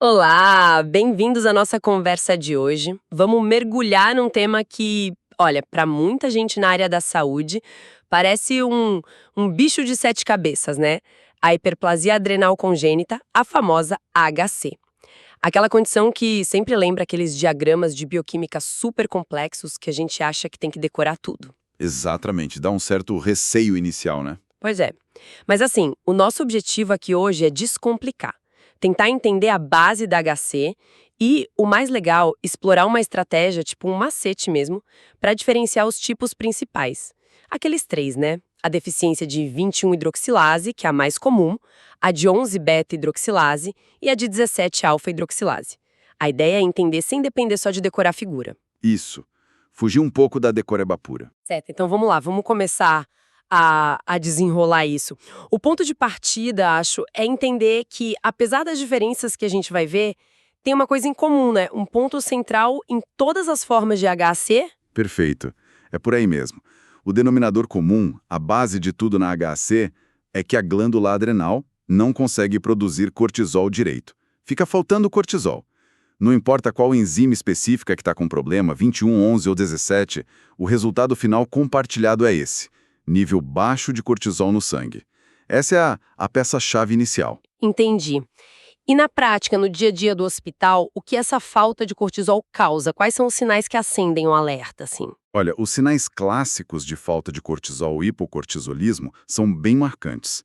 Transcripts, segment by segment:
Olá, bem-vindos à nossa conversa de hoje. Vamos mergulhar num tema que, olha, para muita gente na área da saúde, parece um bicho de sete cabeças, né? A hiperplasia adrenal congênita, a famosa HC. Aquela condição que sempre lembra aqueles diagramas de bioquímica super complexos que a gente acha que tem que decorar tudo. Exatamente, dá um certo receio inicial, né? Pois é. Mas assim, o nosso objetivo aqui hoje é descomplicar, tentar entender a base da HC e, o mais legal, explorar uma estratégia, tipo um macete mesmo, para diferenciar os tipos principais. Aqueles três, né? A deficiência de 21-hidroxilase, que é a mais comum, a de 11-beta-hidroxilase e a de 17-alfa-hidroxilase. A ideia é entender sem depender só de decorar a figura. Isso. Fugir um pouco da decoreba pura. Certo, então vamos lá, vamos começar a desenrolar isso. O ponto de partida, acho, é entender que, apesar das diferenças que a gente vai ver, tem uma coisa em comum, né? Um ponto central em todas as formas de HC. Perfeito. É por aí mesmo. O denominador comum, a base de tudo na HC, é que a glândula adrenal não consegue produzir cortisol direito. Fica faltando cortisol. Não importa qual enzima específica que está com problema, 21, 11 ou 17, o resultado final compartilhado é esse: nível baixo de cortisol no sangue. Essa é a peça-chave inicial. Entendi. E na prática, no dia a dia do hospital, o que essa falta de cortisol causa? Quais são os sinais que acendem o alerta, assim? Olha, os sinais clássicos de falta de cortisol e hipocortisolismo são bem marcantes.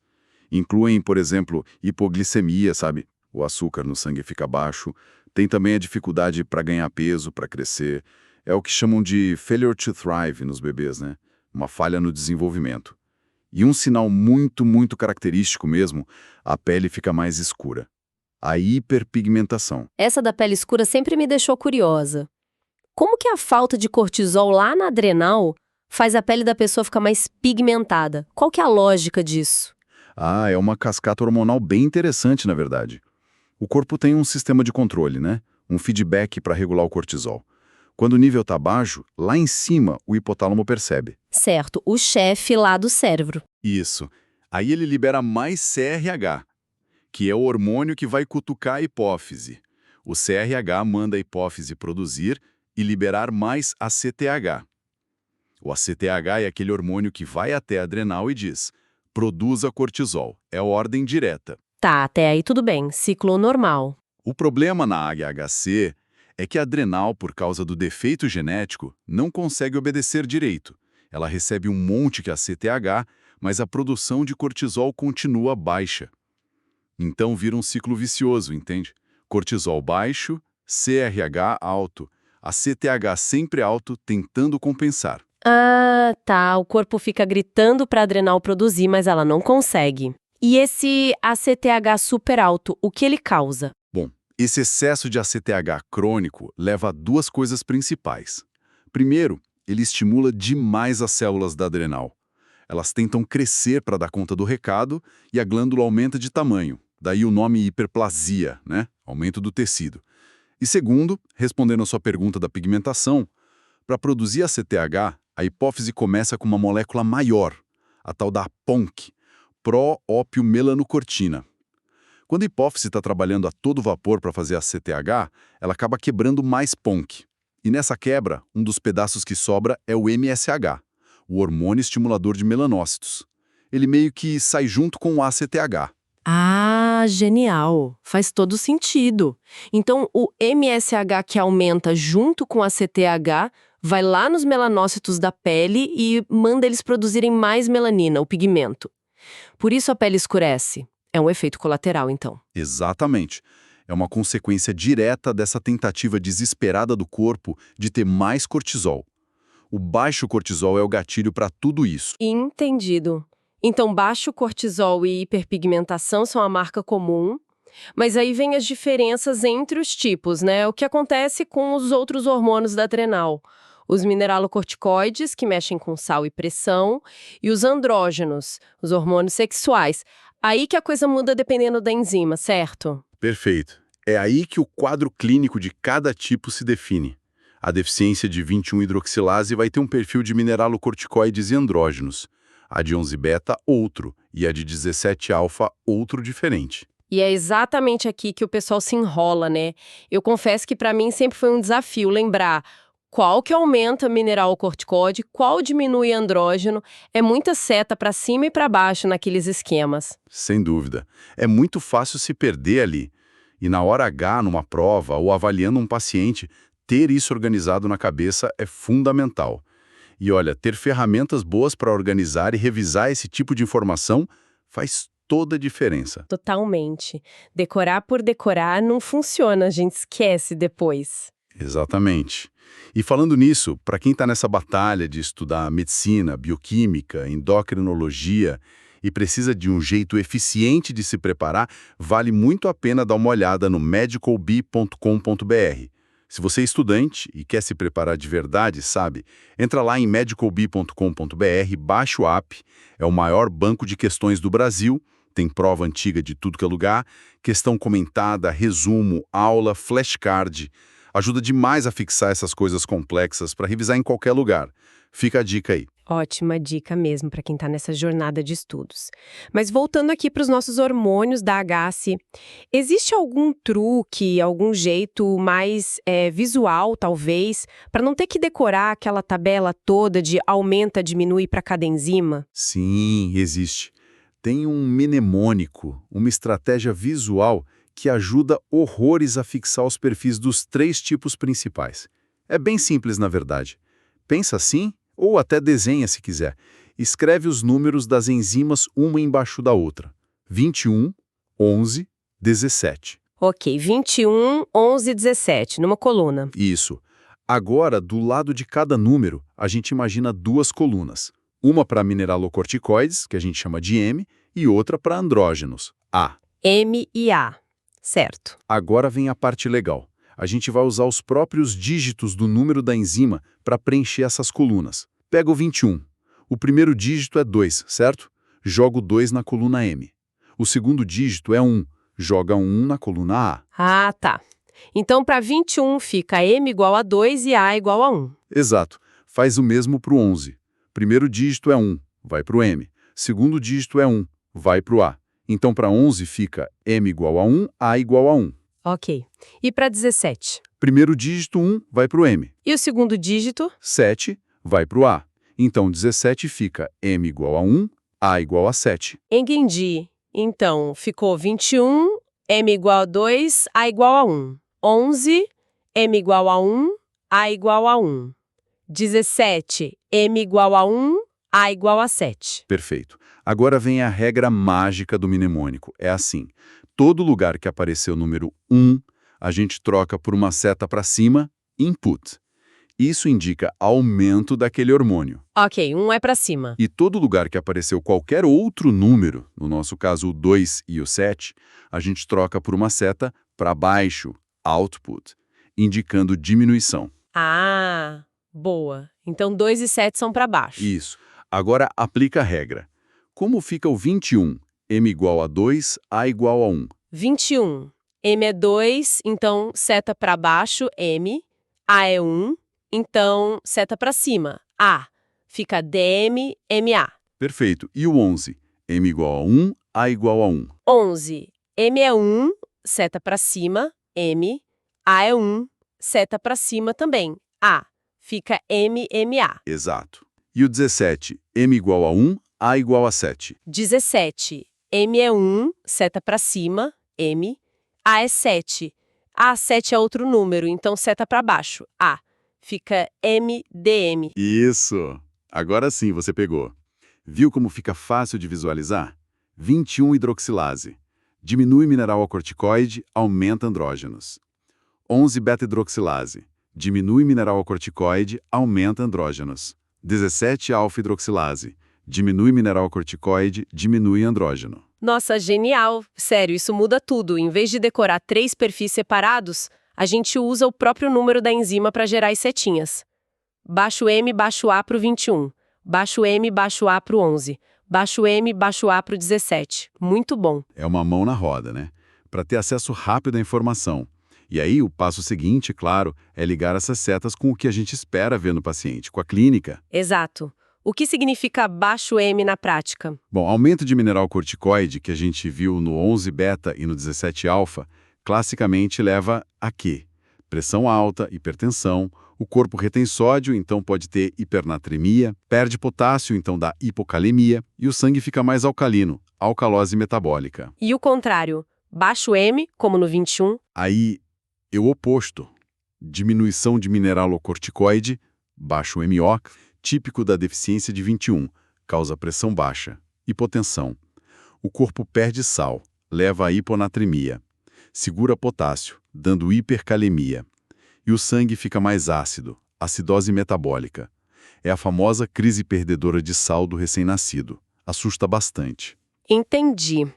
Incluem, por exemplo, hipoglicemia, sabe? O açúcar no sangue fica baixo. Tem também a dificuldade para ganhar peso, para crescer. É o que chamam de failure to thrive nos bebês, né? Uma falha no desenvolvimento. E um sinal muito característico mesmo, a pele fica mais escura. A hiperpigmentação. Essa da pele escura sempre me deixou curiosa. Como que a falta de cortisol lá na adrenal faz a pele da pessoa ficar mais pigmentada? Qual que é a lógica disso? Ah, é uma cascata hormonal bem interessante, na verdade. O corpo tem um sistema de controle, né? Um feedback para regular o cortisol. Quando o nível está baixo, lá em cima o hipotálamo percebe. Certo, o chefe lá do cérebro. Isso. Aí ele libera mais CRH, que é o hormônio que vai cutucar a hipófise. O CRH manda a hipófise produzir e liberar mais ACTH. O ACTH é aquele hormônio que vai até a adrenal e diz: produza cortisol. É ordem direta. Tá, até aí tudo bem, ciclo normal. O problema na HHC é que a adrenal, por causa do defeito genético, não consegue obedecer direito. Ela recebe um monte que é ACTH, mas a produção de cortisol continua baixa. Então vira um ciclo vicioso, entende? Cortisol baixo, CRH alto, ACTH sempre alto, tentando compensar. Ah, tá, o corpo fica gritando pra adrenal produzir, mas ela não consegue. E esse ACTH super alto, o que ele causa? Bom, esse excesso de ACTH crônico leva a duas coisas principais. Primeiro, ele estimula demais as células da adrenal. Elas tentam crescer para dar conta do recado e a glândula aumenta de tamanho. Daí o nome hiperplasia, né? Aumento do tecido. E segundo, respondendo à sua pergunta da pigmentação, para produzir ACTH, a hipófise começa com uma molécula maior, a tal da PONC, pró-ópio-melanocortina. Quando a hipófise está trabalhando a todo vapor para fazer ACTH, ela acaba quebrando mais PONC. E nessa quebra, um dos pedaços que sobra é o MSH, o hormônio estimulador de melanócitos. Ele meio que sai junto com o ACTH. Ah, genial! Faz todo sentido. Então, o MSH que aumenta junto com a CTH vai lá nos melanócitos da pele e manda eles produzirem mais melanina, o pigmento. Por isso a pele escurece. É um efeito colateral, então. Exatamente. É uma consequência direta dessa tentativa desesperada do corpo de ter mais cortisol. O baixo cortisol é o gatilho para tudo isso. Entendido. Então, baixo cortisol e hiperpigmentação são a marca comum, mas aí vem as diferenças entre os tipos, né? O que acontece com os outros hormônios da adrenal. Os mineralocorticoides, que mexem com sal e pressão, e os andrógenos, os hormônios sexuais. Aí que a coisa muda dependendo da enzima, certo? Perfeito. É aí que o quadro clínico de cada tipo se define. A deficiência de 21-hidroxilase vai ter um perfil de mineralocorticoides e andrógenos. A de 11-beta, outro, e a de 17-alfa, outro diferente. E é exatamente aqui que o pessoal se enrola, né? Eu confesso que para mim sempre foi um desafio lembrar qual que aumenta mineral corticoide, qual diminui andrógeno. É muita seta para cima e para baixo naqueles esquemas. Sem dúvida. É muito fácil se perder ali. E na hora H, numa prova ou avaliando um paciente, ter isso organizado na cabeça é fundamental. E olha, ter ferramentas boas para organizar e revisar esse tipo de informação faz toda a diferença. Totalmente. Decorar por decorar não funciona, a gente esquece depois. Exatamente. E falando nisso, para quem está nessa batalha de estudar medicina, bioquímica, endocrinologia e precisa de um jeito eficiente de se preparar, vale muito a pena dar uma olhada no medicalbee.com.br. Se você é estudante e quer se preparar de verdade, sabe? Entra lá em medicalbee.com.br, baixa o app, é o maior banco de questões do Brasil, tem prova antiga de tudo que é lugar, questão comentada, resumo, aula, flashcard. Ajuda demais a fixar essas coisas complexas para revisar em qualquer lugar. Fica a dica aí. Ótima dica mesmo para quem está nessa jornada de estudos. Mas voltando aqui para os nossos hormônios da HACCP, existe algum truque, algum jeito mais visual, talvez, para não ter que decorar aquela tabela toda de aumenta, diminui para cada enzima? Sim, existe. Tem um mnemônico, uma estratégia visual que ajuda horrores a fixar os perfis dos 3 tipos principais. É bem simples, na verdade. Pensa assim, ou até desenha se quiser. Escreve os números das enzimas uma embaixo da outra. 21, 11, 17. Ok, 21, 11, 17, numa coluna. Isso. Agora, do lado de cada número, a gente imagina 2 colunas. Uma para mineralocorticoides, que a gente chama de M, e outra para andrógenos, A. M e A. Certo. Agora vem a parte legal. A gente vai usar os próprios dígitos do número da enzima para preencher essas colunas. Pega o 21. O primeiro dígito é 2, certo? Joga o 2 na coluna M. O segundo dígito é 1. Joga 1 na coluna A. Ah, tá. Então, para 21 fica M igual a 2 e A igual a 1. Exato. Faz o mesmo para o 11. Primeiro dígito é 1, vai para o M. Segundo dígito é 1, vai para o A. Então, para 11 fica M igual a 1, A igual a 1. Ok. E para 17? Primeiro dígito 1 vai para o M. E o segundo dígito? 7 vai para o A. Então, 17 fica M igual a 1, A igual a 7. Entendi. Então, ficou 21, M igual a 2, A igual a 1. 11, M igual a 1, A igual a 1. 17, M igual a 1, A igual a 7. Perfeito. Agora vem a regra mágica do mnemônico. É assim, todo lugar que aparecer o número 1, a gente troca por uma seta para cima, input. Isso indica aumento daquele hormônio. Ok, 1 é para cima. E todo lugar que apareceu qualquer outro número, no nosso caso o 2 e o 7, a gente troca por uma seta para baixo, output, indicando diminuição. Ah, boa. Então 2 e 7 são para baixo. Isso. Agora aplica a regra. Como fica o 21? M igual a 2, A igual a 1. 21. M é 2, então seta para baixo, M. A é 1, então seta para cima, A. Fica DM, MA. Perfeito. E o 11? M igual a 1, A igual a 1. 11. M é 1, seta para cima, M. A é 1, seta para cima também, A. Fica MMA. Exato. E o 17? M igual a 1, A igual a 7. 17. M é 1, seta para cima, M. A é 7. A 7 é outro número, então seta para baixo, A. Fica MDM. Isso! Agora sim você pegou. Viu como fica fácil de visualizar? 21 hidroxilase. Diminui mineral corticoide, aumenta andrógenos. 11 beta-hidroxilase. Diminui mineral corticoide, aumenta andrógenos. 17 alfa-hidroxilase. Diminui mineral corticoide, diminui andrógeno. Nossa, genial! Sério, isso muda tudo. Em vez de decorar 3 perfis separados, a gente usa o próprio número da enzima para gerar as setinhas. Baixo M, baixo A para o 21. Baixo M, baixo A para o 11. Baixo M, baixo A para o 17. Muito bom. É uma mão na roda, né? Para ter acesso rápido à informação. E aí, o passo seguinte, claro, é ligar essas setas com o que a gente espera ver no paciente, com a clínica. Exato. O que significa baixo M na prática? Bom, aumento de mineral corticoide, que a gente viu no 11-beta e no 17-alfa, classicamente leva a quê? Pressão alta, hipertensão, o corpo retém sódio, então pode ter hipernatremia, perde potássio, então dá hipocalemia, e o sangue fica mais alcalino, alcalose metabólica. E o contrário, baixo M, como no 21? Aí é o oposto. Diminuição de mineralocorticoide, baixo MO, típico da deficiência de 21, causa pressão baixa, hipotensão. O corpo perde sal, leva a hiponatremia. Segura potássio, dando hipercalemia. E o sangue fica mais ácido, acidose metabólica. É a famosa crise perdedora de sal do recém-nascido. Assusta bastante. Entendi.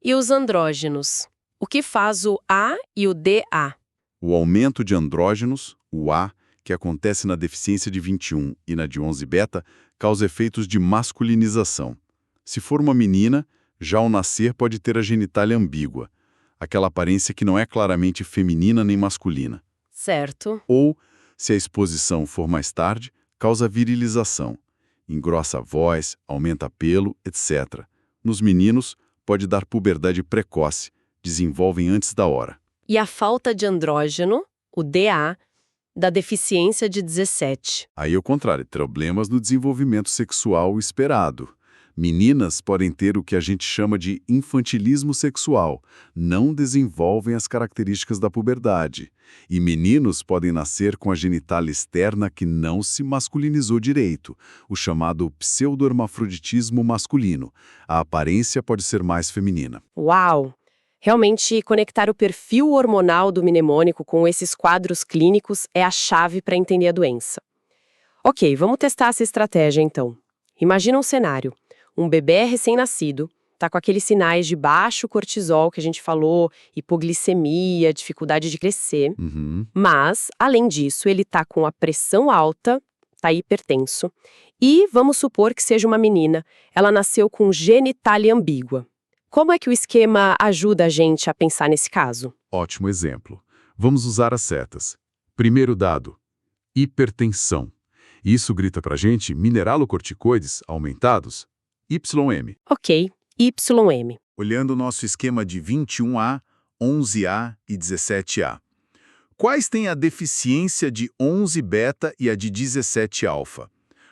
E os andrógenos? O que faz o A e o DA? O aumento de andrógenos, o A, que acontece na deficiência de 21 e na de 11-beta, causa efeitos de masculinização. Se for uma menina, já ao nascer pode ter a genitália ambígua, aquela aparência que não é claramente feminina nem masculina. Certo. Ou, se a exposição for mais tarde, causa virilização. Engrossa a voz, aumenta pelo, etc. Nos meninos, pode dar puberdade precoce, desenvolvem antes da hora. E a falta de andrógeno, o DA, da deficiência de 17? Aí, ao contrário, problemas no desenvolvimento sexual esperado. Meninas podem ter o que a gente chama de infantilismo sexual, não desenvolvem as características da puberdade. E meninos podem nascer com a genitália externa que não se masculinizou direito, o chamado pseudohermafroditismo masculino. A aparência pode ser mais feminina. Uau! Realmente, conectar o perfil hormonal do mnemônico com esses quadros clínicos é a chave para entender a doença. Ok, vamos testar essa estratégia então. Imagina um cenário. Um bebê recém-nascido, tá com aqueles sinais de baixo cortisol que a gente falou, hipoglicemia, dificuldade de crescer. Mas, além disso, ele tá com a pressão alta, tá hipertenso. E vamos supor que seja uma menina. Ela nasceu com genitália ambígua. Como é que o esquema ajuda a gente a pensar nesse caso? Ótimo exemplo. Vamos usar as setas. Primeiro dado, hipertensão. Isso grita pra gente mineralocorticoides aumentados, YM. Ok, YM. Olhando o nosso esquema de 21A, 11A e 17A. Quais têm a deficiência de 11-beta e a de 17-alfa?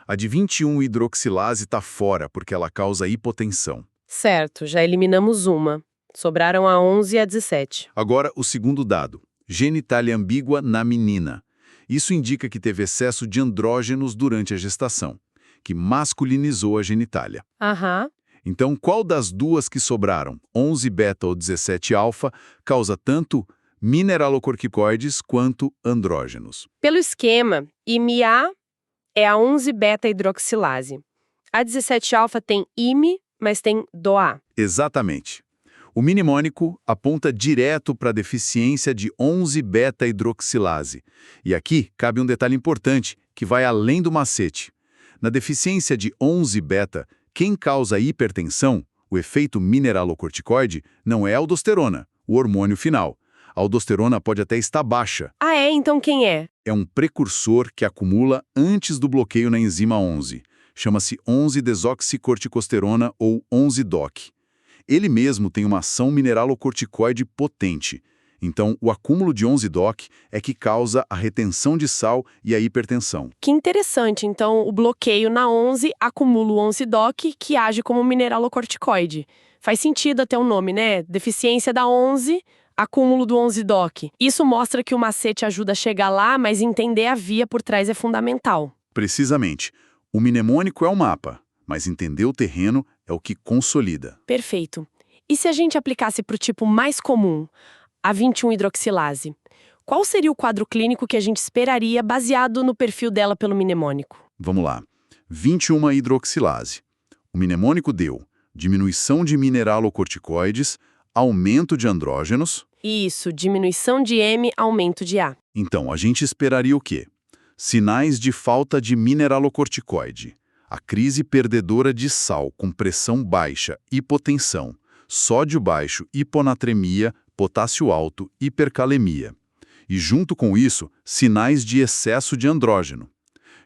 A de 21-hidroxilase está fora porque ela causa hipotensão. Certo, já eliminamos uma. Sobraram a 11 e a 17. Agora, o segundo dado, genitália ambígua na menina. Isso indica que teve excesso de andrógenos durante a gestação, que masculinizou a genitália. Aham. Então, qual das duas que sobraram, 11-beta ou 17-alfa, causa tanto mineralocorticoides quanto andrógenos? Pelo esquema, IMA é a 11-beta-hidroxilase. A 17-alfa tem IME, mas tem DOA. Exatamente. O mnemônico aponta direto para a deficiência de 11-beta-hidroxilase. E aqui cabe um detalhe importante, que vai além do macete. Na deficiência de 11-beta, quem causa hipertensão, o efeito mineralocorticoide, não é a aldosterona, o hormônio final. A aldosterona pode até estar baixa. Ah, é? Então quem é? É um precursor que acumula antes do bloqueio na enzima 11. Chama-se 11-desoxicorticosterona ou 11-DOC. Ele mesmo tem uma ação mineralocorticoide potente. Então, o acúmulo de 11-DOC é que causa a retenção de sal e a hipertensão. Que interessante. Então, o bloqueio na 11 acumula o 11-DOC, que age como mineralocorticoide. Faz sentido até o nome, né? Deficiência da 11, acúmulo do 11-DOC. Isso mostra que o macete ajuda a chegar lá, mas entender a via por trás é fundamental. Precisamente. O mnemônico é o mapa, mas entender o terreno é o que consolida. Perfeito. E se a gente aplicasse para o tipo mais comum, a 21-hidroxilase? Qual seria o quadro clínico que a gente esperaria baseado no perfil dela pelo mnemônico? Vamos lá. 21-hidroxilase. O mnemônico deu diminuição de mineralocorticoides, aumento de andrógenos. Isso, diminuição de M, aumento de A. Então, a gente esperaria o quê? Sinais de falta de mineralocorticoide. A crise perdedora de sal com pressão baixa, hipotensão, sódio baixo, hiponatremia, potássio alto, hipercalemia. E junto com isso, sinais de excesso de andrógeno.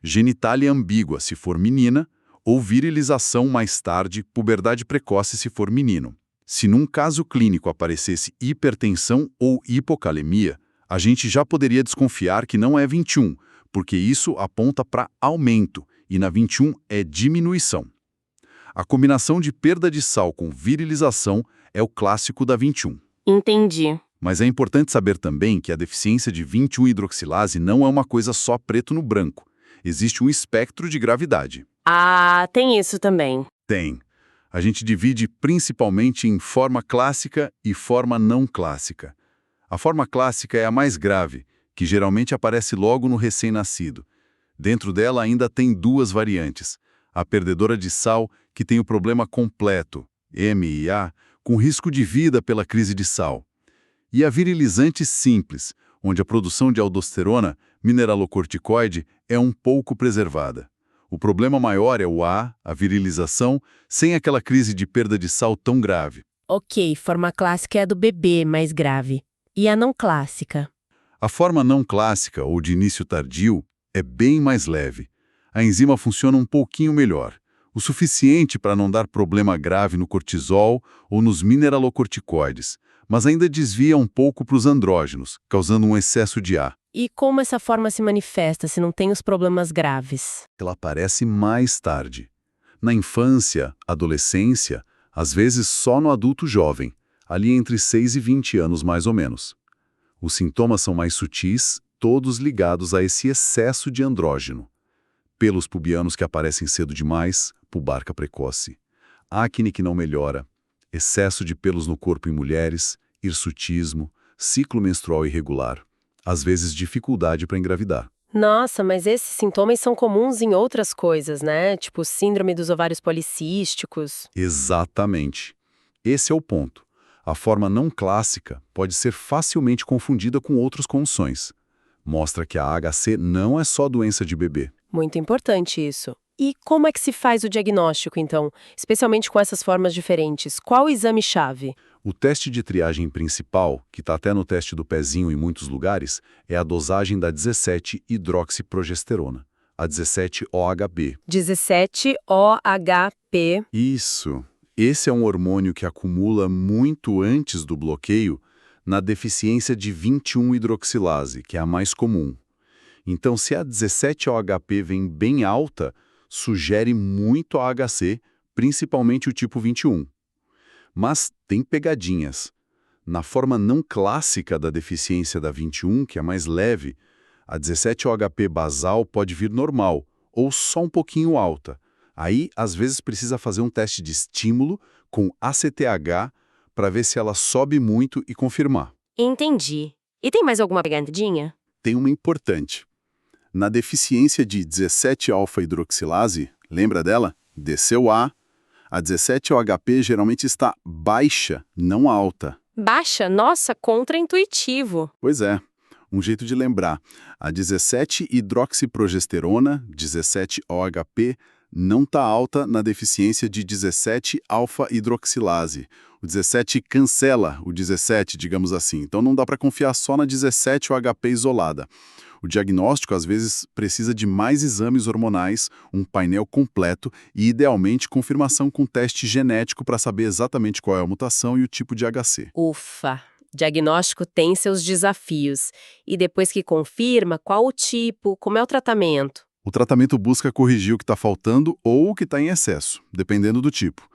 Genitália ambígua se for menina, ou virilização mais tarde, puberdade precoce se for menino. Se num caso clínico aparecesse hipertensão ou hipocalemia, a gente já poderia desconfiar que não é 21, porque isso aponta para aumento, e na 21 é diminuição. A combinação de perda de sal com virilização é o clássico da 21. Entendi. Mas é importante saber também que a deficiência de 21-hidroxilase não é uma coisa só preto no branco. Existe um espectro de gravidade. Ah, tem isso também. Tem. A gente divide principalmente em forma clássica e forma não clássica. A forma clássica é a mais grave, que geralmente aparece logo no recém-nascido. Dentro dela ainda tem duas variantes. A perdedora de sal, que tem o problema completo, MIA, com risco de vida pela crise de sal. E a virilizante simples, onde a produção de aldosterona, mineralocorticoide, é um pouco preservada. O problema maior é o A, a virilização, sem aquela crise de perda de sal tão grave. Ok, forma clássica é a do bebê, mais grave. E a não clássica? A forma não clássica, ou de início tardio, é bem mais leve. A enzima funciona um pouquinho melhor, o suficiente para não dar problema grave no cortisol ou nos mineralocorticoides, mas ainda desvia um pouco para os andrógenos, causando um excesso de A. E como essa forma se manifesta se não tem os problemas graves? Ela aparece mais tarde. Na infância, adolescência, às vezes só no adulto jovem, ali entre 6 e 20 anos mais ou menos. Os sintomas são mais sutis, todos ligados a esse excesso de andrógeno. Pelos pubianos que aparecem cedo demais, pubarca precoce. Acne que não melhora, excesso de pelos no corpo em mulheres, hirsutismo, ciclo menstrual irregular, às vezes dificuldade para engravidar. Nossa, mas esses sintomas são comuns em outras coisas, né? Tipo síndrome dos ovários policísticos. Exatamente. Esse é o ponto. A forma não clássica pode ser facilmente confundida com outras condições. Mostra que a AHC não é só doença de bebê. Muito importante isso. E como é que se faz o diagnóstico, então? Especialmente com essas formas diferentes. Qual o exame-chave? O teste de triagem principal, que está até no teste do pezinho em muitos lugares, é a dosagem da 17-hidroxiprogesterona, a 17-OHB. 17-OHP. Isso. Esse é um hormônio que acumula muito antes do bloqueio na deficiência de 21-hidroxilase, que é a mais comum. Então, se a 17-OHP vem bem alta, sugere muito AHC, principalmente o tipo 21. Mas tem pegadinhas. Na forma não clássica da deficiência da 21, que é mais leve, a 17-OHP basal pode vir normal, ou só um pouquinho alta. Aí, às vezes, precisa fazer um teste de estímulo com ACTH para ver se ela sobe muito e confirmar. Entendi. E tem mais alguma pegadinha? Tem uma importante. Na deficiência de 17-alfa-hidroxilase, lembra dela? Desceu A 17-OHP geralmente está baixa, não alta. Baixa? Nossa, contraintuitivo. Pois é. Um jeito de lembrar. A 17-hidroxiprogesterona, 17-OHP, não está alta na deficiência de 17-alfa-hidroxilase. O 17 cancela o 17, digamos assim. Então não dá para confiar só na 17-OHP isolada. O diagnóstico, às vezes, precisa de mais exames hormonais, um painel completo e, idealmente, confirmação com teste genético para saber exatamente qual é a mutação e o tipo de HC. Ufa! Diagnóstico tem seus desafios. E depois que confirma, qual o tipo, como é o tratamento? O tratamento busca corrigir o que está faltando ou o que está em excesso, dependendo do tipo.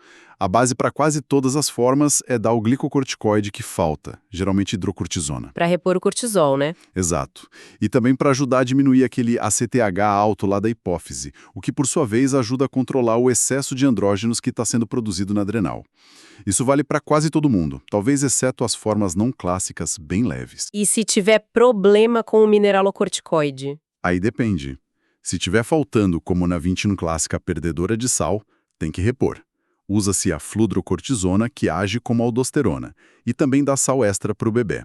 A base para quase todas as formas é dar o glicocorticoide que falta, geralmente hidrocortisona. Para repor o cortisol, né? Exato. E também para ajudar a diminuir aquele ACTH alto lá da hipófise, o que por sua vez ajuda a controlar o excesso de andrógenos que está sendo produzido na adrenal. Isso vale para quase todo mundo, talvez exceto as formas não clássicas bem leves. E se tiver problema com o mineralocorticoide? Aí depende. Se tiver faltando, como na 21 clássica perdedora de sal, tem que repor. Usa-se a fludrocortisona, que age como aldosterona, e também dá sal extra para o bebê.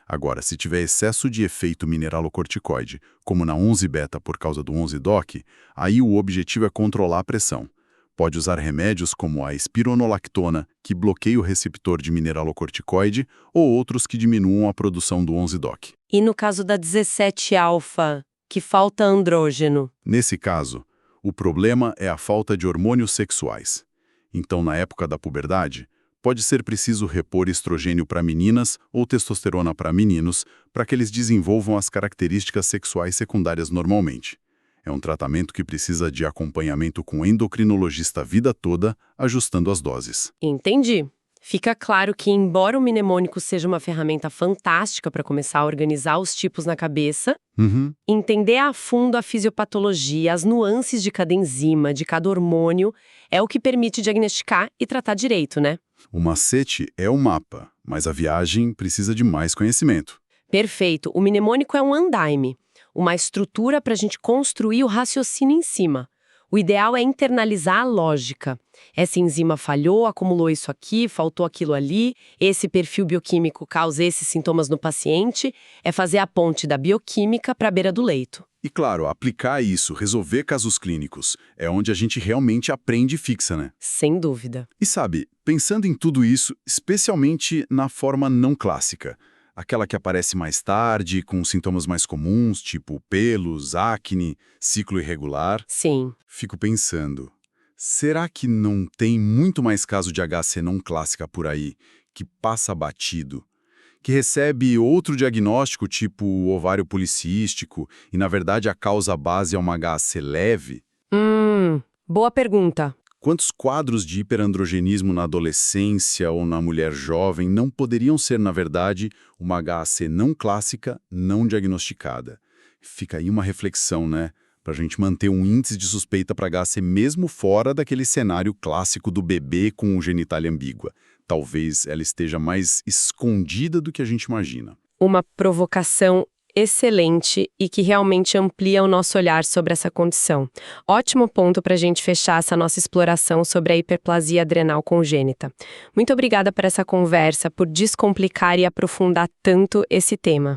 Agora, se tiver excesso de efeito mineralocorticoide, como na 11-beta por causa do 11-doc, aí o objetivo é controlar a pressão. Pode usar remédios como a espironolactona, que bloqueia o receptor de mineralocorticoide, ou outros que diminuam a produção do 11-doc. E no caso da 17-alfa, que falta andrógeno? Nesse caso, O problema é a falta de hormônios sexuais. Então, na época da puberdade, pode ser preciso repor estrogênio para meninas ou testosterona para meninos para que eles desenvolvam as características sexuais secundárias normalmente. É um tratamento que precisa de acompanhamento com endocrinologista a vida toda, ajustando as doses. Entendi. Fica claro que, embora o mnemônico seja uma ferramenta fantástica para começar a organizar os tipos na cabeça, entender a fundo a fisiopatologia, as nuances de cada enzima, de cada hormônio, é o que permite diagnosticar e tratar direito, né? O macete é o mapa, mas a viagem precisa de mais conhecimento. Perfeito. O mnemônico é um andaime, uma estrutura para a gente construir o raciocínio em cima. O ideal é internalizar a lógica. Essa enzima falhou, acumulou isso aqui, faltou aquilo ali, esse perfil bioquímico causa esses sintomas no paciente, é fazer a ponte da bioquímica para a beira do leito. E claro, aplicar isso, resolver casos clínicos, é onde a gente realmente aprende e fixa, né? Sem dúvida. E sabe, pensando em tudo isso, especialmente na forma não clássica, aquela que aparece mais tarde, com sintomas mais comuns, tipo pelos, acne, ciclo irregular, Sim. fico pensando, será que não tem muito mais caso de HC não clássica por aí, que passa batido, que recebe outro diagnóstico, tipo ovário policístico, e na verdade a causa base é uma HC leve? Boa pergunta. Quantos quadros de hiperandrogenismo na adolescência ou na mulher jovem não poderiam ser, na verdade, uma HC não clássica, não diagnosticada? Fica aí uma reflexão, né? Para a gente manter um índice de suspeita para HC mesmo fora daquele cenário clássico do bebê com genitália ambígua. Talvez ela esteja mais escondida do que a gente imagina. Uma provocação excelente e que realmente amplia o nosso olhar sobre essa condição. Ótimo ponto para a gente fechar essa nossa exploração sobre a hiperplasia adrenal congênita. Muito obrigada por essa conversa, por descomplicar e aprofundar tanto esse tema.